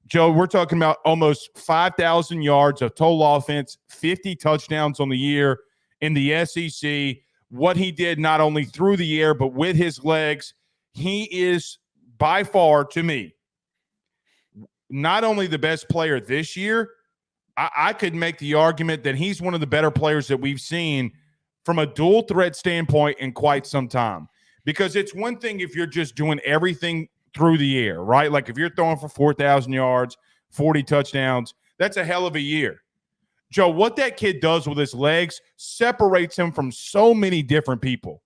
Joe, we're talking about almost 5,000 yards of total offense, 50 touchdowns on the year in the SEC. What he did not only through the air, but with his legs, he is by far, to me, not only the best player this year, I could make the argument that he's one of the better players that we've seen from a dual threat standpoint in quite some time. Because it's one thing if you're just doing everything through the air, right? Like if you're throwing for 4,000 yards, 40 touchdowns, that's a hell of a year. Joe, what that kid does with his legs separates him from so many different people.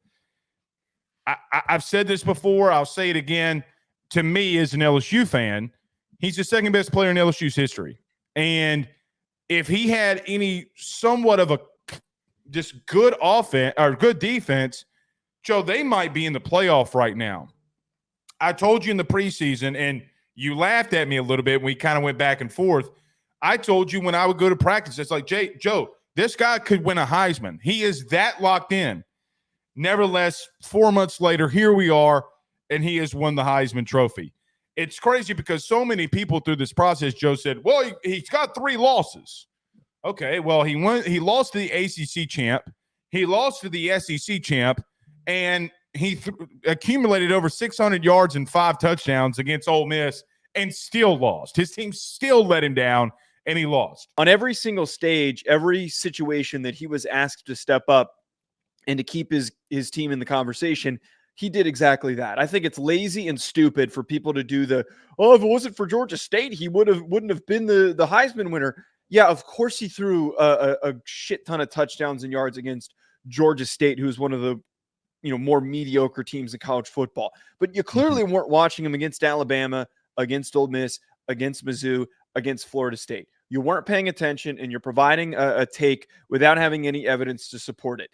I've said this before. I'll say it again. To me, as an LSU fan, he's the second best player in LSU's history. And if he had any somewhat of a just good offense or good defense, Joe, they might be in the playoff right now. I told you in the preseason, and you laughed at me a little bit when we kind of went back and forth. I told you when I would go to practice, it's like, Joe, this guy could win a Heisman. He is that locked in. Nevertheless, 4 months later, here we are, and he has won the Heisman Trophy. It's crazy because so many people through this process, Joe said, well, he's got 3 losses. Okay, well, he lost to the ACC champ. He lost to the SEC champ, and he accumulated over 600 yards and 5 touchdowns against Ole Miss and still lost. His team still let him down, and he lost. On every single stage, every situation that he was asked to step up and to keep his team in the conversation, he did exactly that. I think it's lazy and stupid for people to do if it wasn't for Georgia State, he wouldn't have been the Heisman winner. Yeah, of course he threw a shit ton of touchdowns and yards against Georgia State, who's one of the more mediocre teams in college football. But you clearly weren't watching him against Alabama, against Ole Miss, against Mizzou, against Florida State. You weren't paying attention, and you're providing a take without having any evidence to support it.